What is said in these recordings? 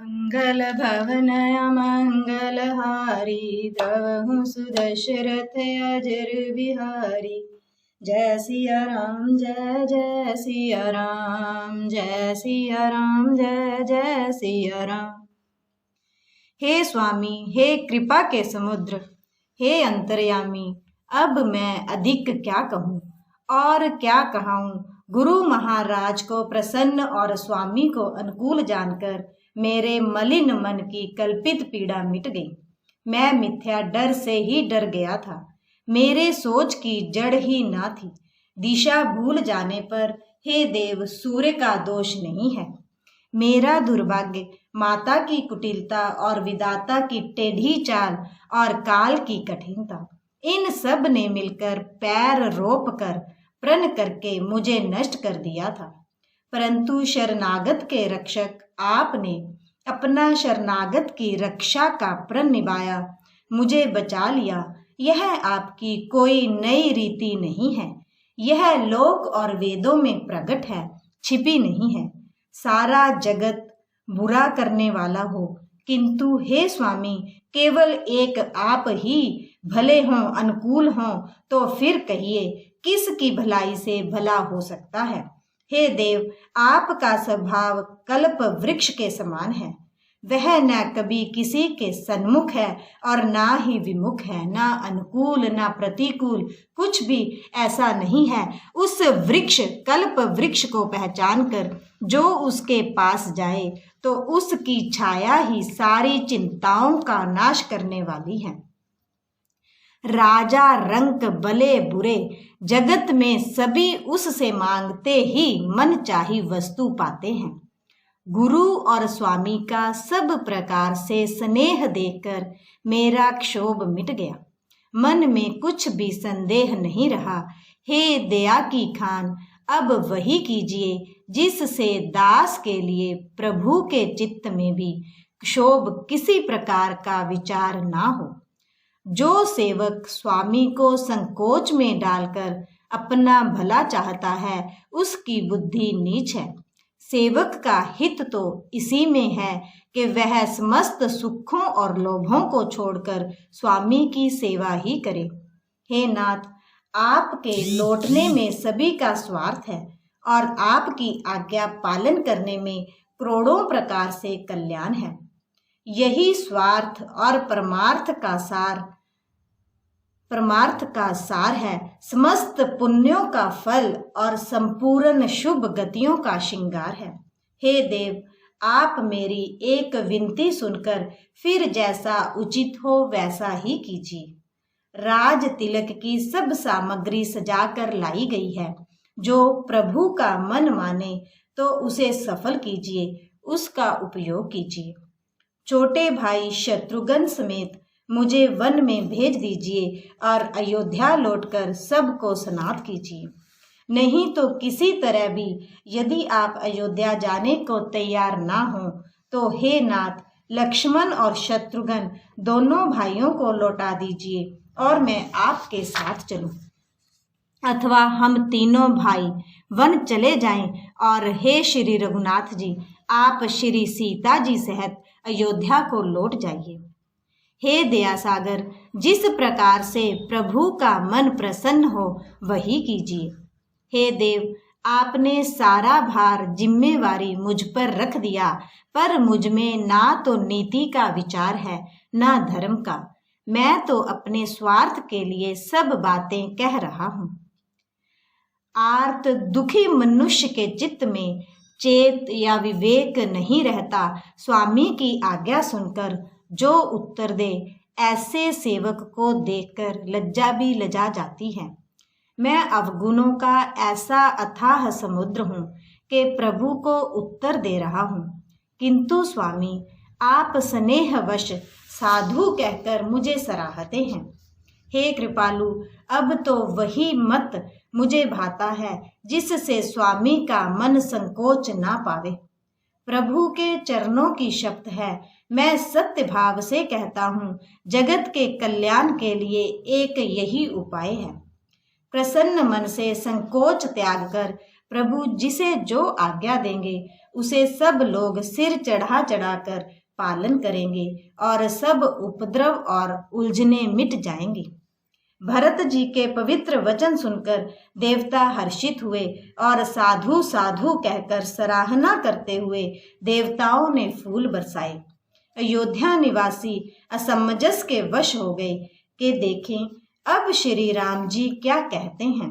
मंगल भवन मंगलहारी द्रवहु सुदशरथ अजर बिहारी। जय सिया राम जय जय सिया राम, जय सिया राम जय जय सिया राम। हे स्वामी, हे कृपा के समुद्र, हे अंतर्यामी, अब मैं अधिक क्या कहूँ और क्या कहाऊँ। गुरु महाराज को प्रसन्न और स्वामी को अनुकूल जानकर मेरे मलिन मन की कल्पित पीड़ा मिट गई। मैं मिथ्या डर से ही डर गया था, मेरे सोच की जड़ ही ना थी। दिशा भूल जाने पर हे देव सूर्य का दोष नहीं है। मेरा दुर्भाग्य माता की कुटिलता और विधाता की टेढ़ी चाल और काल की कठिनता, इन सब ने मिलकर पैर रोप कर प्रण करके मुझे नष्ट कर दिया था। परंतु शरणागत के रक्षक आपने अपना शरणागत की रक्षा का प्रण निभाया, मुझे बचा लिया। यह आपकी कोई नई रीति नहीं है, यह लोक और वेदों में प्रकट है, छिपी नहीं है। सारा जगत बुरा करने वाला हो, किंतु हे स्वामी केवल एक आप ही भले हों, अनुकूल हों, तो फिर कहिए किसकी भलाई से भला हो सकता है। हे देव, आपका स्वभाव कल्प वृक्ष के समान है। वह न कभी किसी के सन्मुख है और ना ही विमुख है, ना अनुकूल ना प्रतिकूल, कुछ भी ऐसा नहीं है। उस वृक्ष कल्प वृक्ष को पहचान कर जो उसके पास जाए तो उसकी छाया ही सारी चिंताओं का नाश करने वाली है। राजा रंक भले बुरे जगत में सभी उससे मांगते ही मन चाही वस्तु पाते हैं। गुरु और स्वामी का सब प्रकार से स्नेह देखकर मेरा क्षोभ मिट गया, मन में कुछ भी संदेह नहीं रहा। हे दया की खान, अब वही कीजिए जिससे दास के लिए प्रभु के चित्त में भी क्षोभ किसी प्रकार का विचार ना हो। जो सेवक स्वामी को संकोच में डालकर अपना भला चाहता है, उसकी बुद्धि नीच है। सेवक का हित तो इसी में है कि वह समस्त सुखों और लोभों को छोड़कर स्वामी की सेवा ही करे। हे नाथ, आपके लौटने में सभी का स्वार्थ है और आपकी आज्ञा पालन करने में करोड़ों प्रकार से कल्याण है। यही स्वार्थ और परमार्थ का सार है, समस्त पुण्यों का फल और संपूर्ण शुभ गतियों का श्रृंगार है। हे देव, आप मेरी एक विनती सुनकर फिर जैसा उचित हो वैसा ही कीजिए। राज तिलक की सब सामग्री सजाकर लाई गई है, जो प्रभु का मन माने तो उसे सफल कीजिए, उसका उपयोग कीजिए। छोटे भाई शत्रुघ्न समेत मुझे वन में भेज दीजिए और अयोध्या लौटकर सबको सनाथ कीजिए। नहीं तो किसी तरह भी यदि आप अयोध्या जाने को तैयार ना हो तो हे नाथ, लक्ष्मण और शत्रुघ्न दोनों भाइयों को लौटा दीजिए और मैं आपके साथ चलूं। अथवा हम तीनों भाई वन चले जाएं और हे श्री रघुनाथ जी, आप श्री सीता जी सहित अयोध्या को लौट जाइए। हे दया सागर, जिस प्रकार से प्रभु का मन प्रसन्न हो वही कीजिए। हे देव, आपने सारा भार जिम्मेवारी मुझ पर रख दिया, पर मुझ में ना तो नीति का विचार है ना धर्म का। मैं तो अपने स्वार्थ के लिए सब बातें कह रहा हूँ। आर्त दुखी मनुष्य के चित्त में चेत या विवेक नहीं रहता। स्वामी की आज्ञा सुनकर जो उत्तर दे, ऐसे सेवक को देखकर लज्जा भी लजा जाती है। मैं अवगुणों का ऐसा अथाह समुद्र हूँ कि प्रभु को उत्तर दे रहा हूँ, किंतु स्वामी आप स्नेहवश साधु कहकर मुझे सराहते हैं। हे कृपालु, अब तो वही मत मुझे भाता है जिससे स्वामी का मन संकोच ना पावे। प्रभु के चरणों की शपथ है, मैं सत्य भाव से कहता हूँ, जगत के कल्याण के लिए एक यही उपाय है। प्रसन्न मन से संकोच त्याग कर प्रभु जिसे जो आज्ञा देंगे उसे सब लोग सिर चढ़ा चढ़ाकर पालन करेंगे और सब उपद्रव और उलझने मिट जाएंगी। भरत जी के पवित्र वचन सुनकर देवता हर्षित हुए और साधु साधु कहकर सराहना करते हुए देवताओं ने फूल बरसाए। अयोध्या निवासी असमंजस के वश हो गए कि देखें अब श्री राम जी क्या कहते हैं।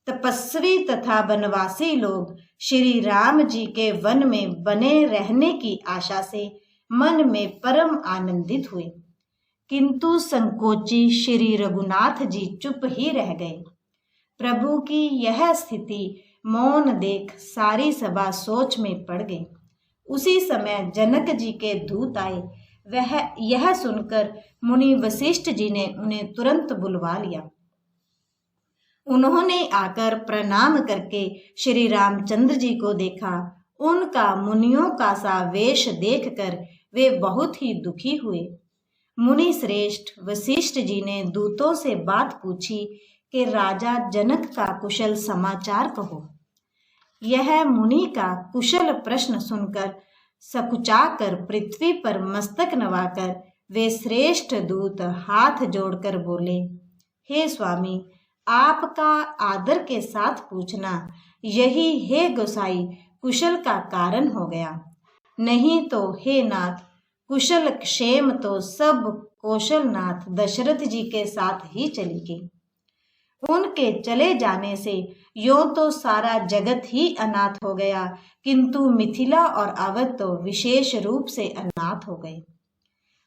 तपस्वी तथा वनवासी लोग श्री राम जी के वन में बने रहने की आशा से मन में परम आनंदित हुए, किंतु संकोची श्री रघुनाथ जी चुप ही रह गए। प्रभु की यह स्थिति मौन देख सारी सभा सोच में पड़ गई। उसी समय जनक जी के दूत आए। वह यह सुनकर मुनि वशिष्ठ जी ने उन्हें तुरंत बुलवा लिया। उन्होंने आकर प्रणाम करके श्री रामचंद्र जी को देखा। उनका मुनियों का सा वेश देखकर वे बहुत ही दुखी हुए। मुनि श्रेष्ठ वशिष्ठ जी ने दूतों से बात पूछी कि राजा जनक का कुशल समाचार कहो। यह मुनि का कुशल प्रश्न सुनकर सकुचाकर पृथ्वी पर मस्तक नवाकर वे श्रेष्ठ दूत हाथ जोड़कर बोले, हे स्वामी, आपका आदर के साथ पूछना यही हे गोसाई कुशल का कारण हो गया। नहीं तो हे नाथ, कुशल क्षेम तो सब कौशलनाथ दशरथ जी के साथ ही चली गई। उनके चले जाने से यों तो सारा जगत ही अनाथ हो गया, किंतु मिथिला और अवध तो विशेष रूप से अनाथ हो गए।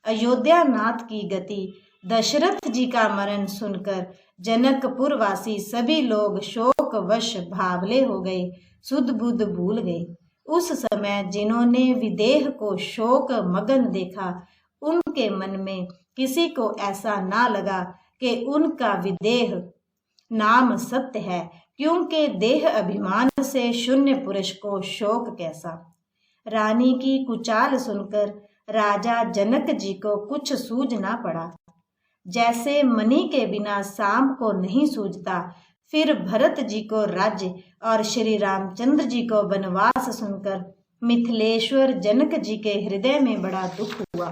अयोध्या नाथ की गति, दशरथ जी का मरण सुनकर जनकपुर वासी सभी लोग शोकवश भावले हो गए, सुध बुध भूल गए। उस समय जिन्होंने विदेह को शोक मगन देखा, उनके मन में किसी को ऐसा ना लगा कि उनका विदेह नाम सत्य है, क्योंकि देह अभिमान से शून्य पुरुष को शोक कैसा। रानी की कुचाल सुनकर राजा जनक जी को कुछ सूझ ना पड़ा। जैसे मणि के बिना सांप को नहीं सूझता, फिर भरत जी को राज्य और श्री रामचंद्र जी को वनवास सुनकर मिथिलेश्वर जनक जी के हृदय में बड़ा दुख हुआ।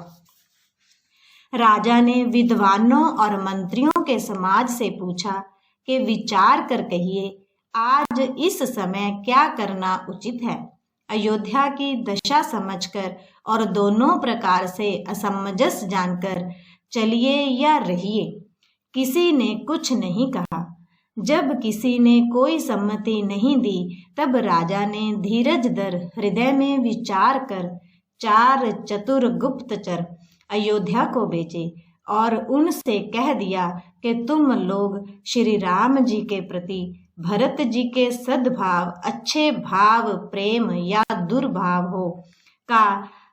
राजा ने विद्वानों और मंत्रियों के समाज से पूछा कि विचार कर कहिए, आज इस समय क्या करना उचित है। अयोध्या की दशा समझकर और दोनों प्रकार से असमंजस जानकर चलिए या रहिए। किसी ने कुछ नहीं कहा। जब किसी ने कोई सम्मति नहीं दी, तब राजा ने धीरज धर हृदय में विचार कर 4 चतुर गुप्तचर अयोध्या को भेजे और उनसे कह दिया कि तुम लोग श्री राम जी के प्रति भरत जी के सद्भाव, अच्छे भाव, प्रेम या दुर्भाव हो का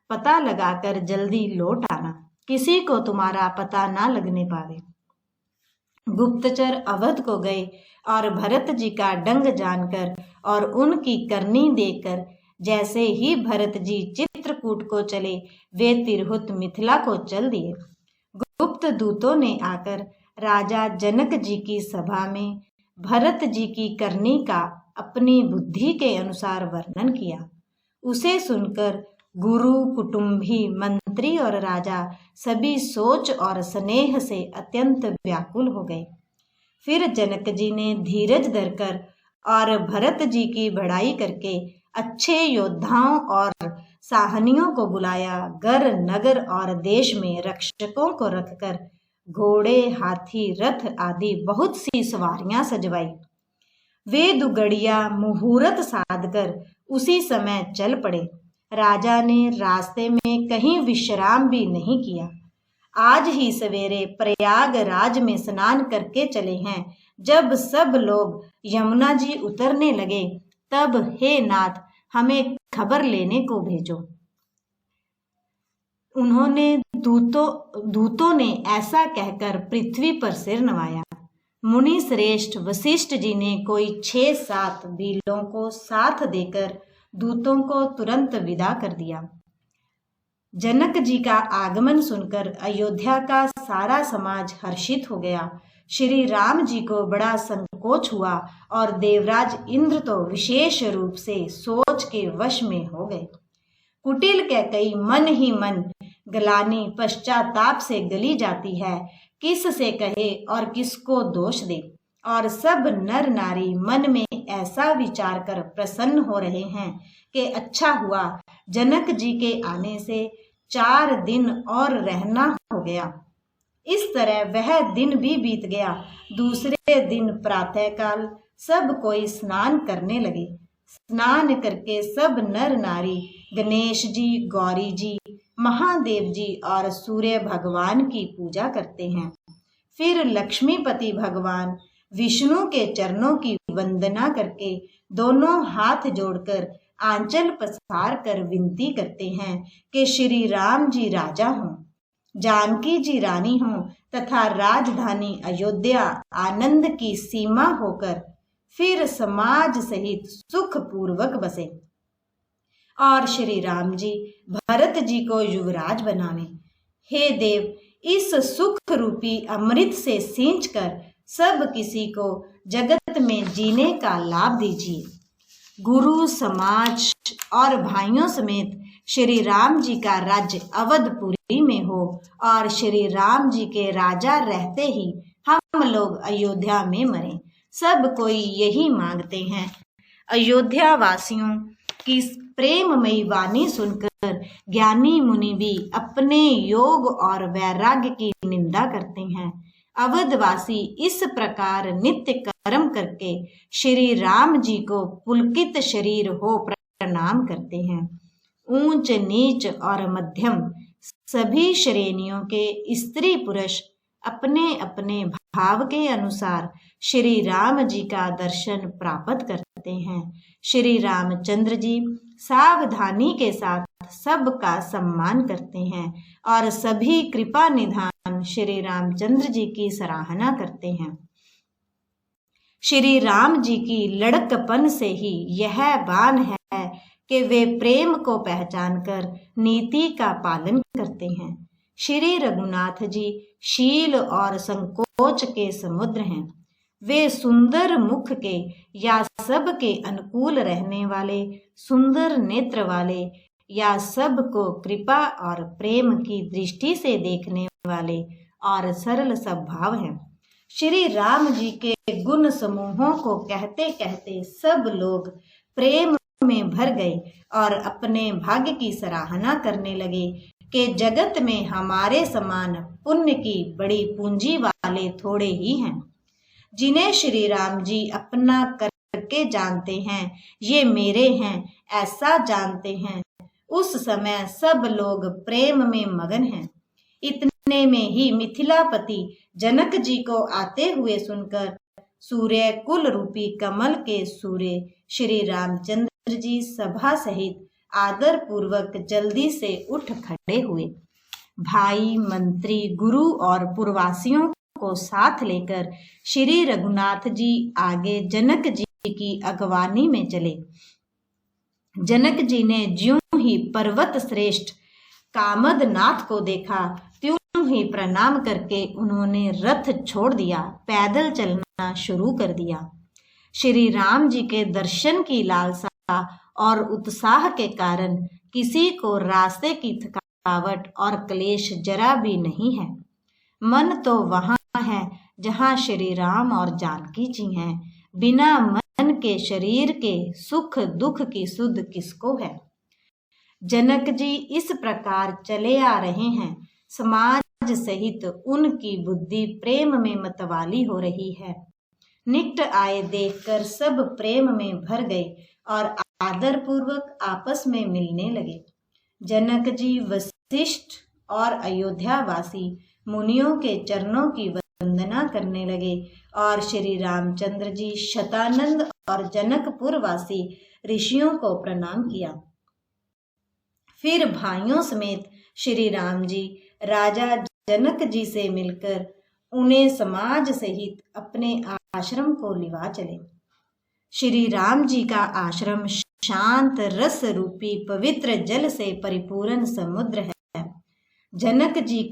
पता लगाकर जल्दी लौट आना, किसी को तुम्हारा पता ना लगने पावे। गुप्तचर अवध को गए और भरत जी का डंग जानकर और उनकी करनी देकर जैसे ही भरत जी चित्रकूट को चले, वे तिरहुत मिथिला को चल दिए। गुप्त दूतों ने आकर राजा जनक जी की सभा में भरत जी की करनी का अपनी बुद्धि के अनुसार वर्णन किया। उसे सुनकर गुरु, कुटुंबी, मंत्री और राजा सभी सोच और स्नेह से अत्यंत व्याकुल हो गए। फिर जनक जी ने धीरज धरकर और भरत जी की बड़ाई करके अच्छे योद्धाओं और साहनियों को बुलाया। घर, नगर और देश में रक्षकों को रखकर घोड़े, हाथी, रथ आदि बहुत सी सवारियां सजवाई। वे दुगड़िया मुहूर्त साधकर उसी समय चल पड़े। राजा ने रास्ते में कहीं विश्राम भी नहीं किया। आज ही सवेरे प्रयागराज में स्नान करके चले हैं। जब सब लोग यमुना जी उतरने लगे, तब हे नाथ, हमें खबर लेने को भेजो। उन्होंने दूतों ने ऐसा कहकर पृथ्वी पर सिर नवाया। मुनि श्रेष्ठ वशिष्ठ जी ने कोई 6-7 भीलों को साथ देकर दूतों को तुरंत विदा कर दिया। जनक जी का आगमन सुनकर अयोध्या का सारा समाज हर्षित हो गया। श्री राम जी को बड़ा संकोच संकोच हुआ और देवराज इंद्र तो विशेष रूप से सोच के वश में हो गए। कुटिल कैकई मन ही मन गलानी पश्चाताप से गली जाती है, किस से कहे और किसको दोष दे। और सब नर नारी मन में ऐसा विचार कर प्रसन्न हो रहे हैं कि अच्छा हुआ जनक जी के आने से 4 दिन और रहना हो गया। इस तरह वह दिन भी बीत गया। दूसरे दिन प्रातःकाल सब कोई स्नान करने लगे। स्नान करके सब नर नारी गणेश जी, गौरी जी, महादेव जी और सूर्य भगवान की पूजा करते हैं। फिर लक्ष्मीपति भगवान विष्णु के चरणों की वंदना करके दोनों हाथ जोड़कर आंचल पसार कर विनती करते हैं कि श्री राम जी राजा हों, जानकी जी रानी हों तथा राजधानी अयोध्या आनंद की सीमा होकर फिर समाज सहित सुख पूर्वक बसे और श्री राम जी भरत जी को युवराज बनावे। हे देव, इस सुख रूपी अमृत से सींच कर सब किसी को जगत में जीने का लाभ दीजिए। गुरु समाज और भाइयों समेत श्री राम जी का राज्य अवधपुरी में हो और श्री राम जी के राजा रहते ही हम लोग अयोध्या में मरें। सब कोई यही मांगते हैं। अयोध्या वासियों की प्रेममयी वाणी सुनकर ज्ञानी मुनि भी अपने योग और वैराग्य की निंदा करते हैं। अवधवासी इस प्रकार नित्य कर्म करके श्री राम जी को पुलकित शरीर हो प्रणाम करते हैं। ऊंच नीच और मध्यम सभी श्रेणियों के स्त्री पुरुष अपने अपने भाव के अनुसार श्री राम जी का दर्शन प्राप्त करते हैं। श्री रामचंद्र जी सावधानी के साथ सबका सम्मान करते हैं और सभी कृपा निधान श्री रामचंद्र जी की सराहना करते हैं। श्री राम जी की लड़कपन से ही यह बान है कि वे प्रेम को पहचान कर नीति का पालन करते हैं। श्री रघुनाथ जी शील और संकोच के समुद्र हैं। वे सुंदर मुख के या सब के अनुकूल रहने वाले, सुंदर नेत्र वाले या सबको कृपा और प्रेम की दृष्टि से देखने वाले और सरल स्वभाव हैं। श्री राम जी के गुण समूहों को कहते कहते सब लोग प्रेम में भर गए और अपने भाग्य की सराहना करने लगे कि जगत में हमारे समान पुण्य की बड़ी पूंजी वाले थोड़े ही हैं। जिन्हें श्री राम जी अपना करके जानते हैं, ये मेरे हैं ऐसा जानते हैं, उस समय सब लोग प्रेम में मगन हैं। इतने में ही मिथिलापति जनक जी को आते हुए सुनकर सूर्य कुल रूपी कमल के सूर्य श्री रामचंद्र जी सभा सहित आदर पूर्वक जल्दी से उठ खड़े हुए। भाई, मंत्री, गुरु और पुरवासियों को साथ लेकर श्री रघुनाथ जी आगे जनक जी की अगवानी में चले। जनक जी ने ज्यों ही पर्वत श्रेष्ठ कामदनाथ को देखा, त्यों ही प्रणाम करके उन्होंने रथ छोड़ दिया, पैदल चलना शुरू कर दिया। श्री राम जी के दर्शन की लालसा और उत्साह के कारण किसी को रास्ते की थकावट और क्लेश जरा भी नहीं है। मन तो वहां है जहां श्री राम और जानकी जी हैं। बिना मन के शरीर के सुख दुख की सुध किसको है। जनक जी इस प्रकार चले आ रहे हैं। समाज सहित उनकी बुद्धि प्रेम में मतवाली हो रही है। निकट आए देखकर सब प्रेम में भर गए और आदर पूर्वक आपस में मिलने लगे। जनक जी वशिष्ठ और अयोध्या वासी मुनियों के चरणों की वंदना करने लगे और श्री रामचंद्र जी शतानंद और जनकपुर वासी ऋषियों को प्रणाम किया। फिर भाइयों समेत श्री राम जी राजा जनक जी से मिलकर उन्हें समाज सहित अपने आश्रम को लिवा चले। श्री राम जी का आश्रम शांत रस रूपी पवित्र जल से परिपूर्ण समुद्र है। जनक जी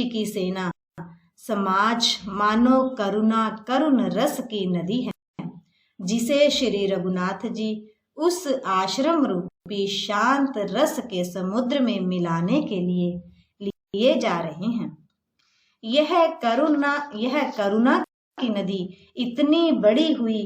की सेना समाज मानो करुणा करुण रस की नदी है, जिसे श्री रघुनाथ जी उस आश्रम रूपी शांत रस के समुद्र में मिलाने के लिए जा रहे हैं। यह करुणा की नदी इतनी बड़ी हुई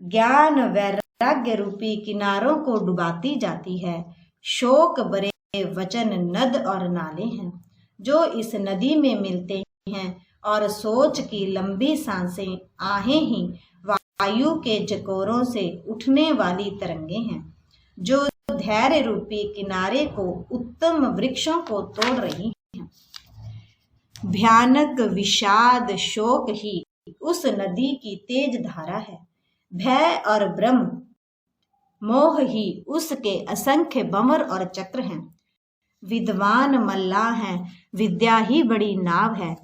ज्ञान वैराग्य रूपी किनारों को डुबाती जाती है। शोक भरे वचन नद और नाले हैं जो इस नदी में मिलते हैं, और सोच की लंबी सांसें आहें ही वायु के जकोरों से उठने वाली तरंगे हैं जो धैर्य रूपी किनारे को उत्तम वृक्षों को तोड़ रही हैं। भयानक विषाद शोक ही उस नदी की तेज धारा है। भय और ब्रह्म मोह ही उसके असंख्य बंवर और चक्र हैं। विद्वान मल्लाह हैं, विद्या ही बड़ी नाव है,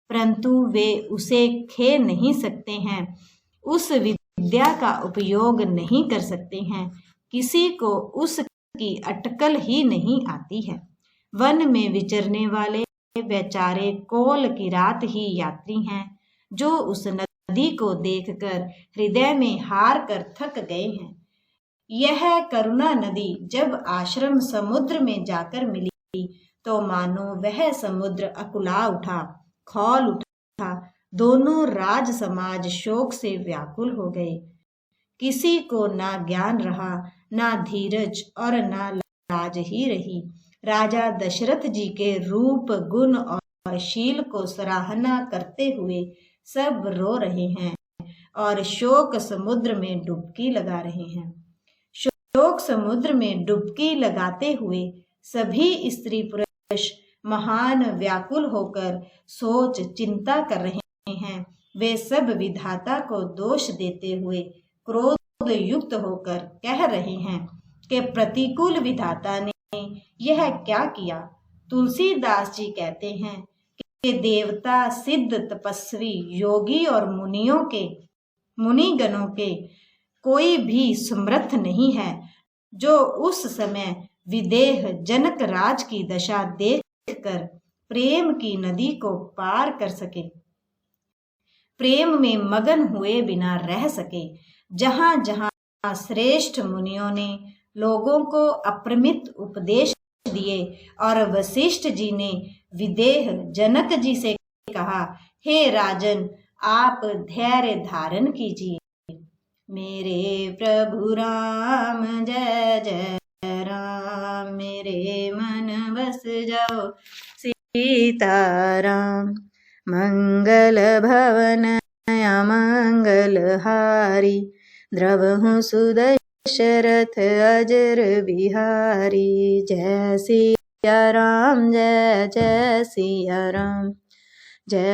परंतु वे उसे खे नहीं सकते हैं, उस विद्या का उपयोग नहीं कर सकते हैं। किसी को उसकी अटकल ही नहीं आती है। वन में विचरने वाले बेचारे कोल की रात ही यात्री हैं जो उस नदी को देखकर हृदय में हार कर थक गए हैं। यह करुणा नदी जब आश्रम समुद्र में जाकर मिली तो मानो वह समुद्र अकुला उठा, खौल उठा। दोनों राज समाज शोक से व्याकुल हो गए। किसी को ना ज्ञान रहा, ना धीरज और ना लाज ही रही। राजा दशरथ जी के रूप गुण और शील को सराहना करते हुए सब रो रहे हैं और शोक समुद्र में डुबकी लगा रहे हैं। शोक समुद्र में डुबकी लगाते हुए सभी स्त्री पुरुष महान व्याकुल होकर सोच चिंता कर रहे हैं। वे सब विधाता को दोष देते हुए क्रोध युक्त होकर कह रहे हैं कि प्रतिकूल विधाता ने यह क्या किया। तुलसीदास जी कहते हैं कि देवता, सिद्ध, तपस्वी, योगी और मुनिगणों के कोई भी समर्थ नहीं है जो उस समय विदेह जनक राज की दशा देखकर प्रेम की नदी को पार कर सके, प्रेम में मगन हुए बिना रह सके। जहां जहां श्रेष्ठ मुनियों ने लोगों को अपरिमित उपदेश दिए और वशिष्ठ जी ने विदेह जनक जी से कहा, हे राजन, आप धैर्य धारण कीजिए। मेरे प्रभु राम जय जय राम, मेरे मन बस जाओ सीताराम। मंगल भवन अमंगल हारी, द्रवहु सुदशरथ अजर बिहारी। जय सिया राम जय जय सिया राम, जय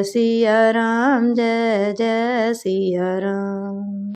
सिया राम जय जय सिया राम।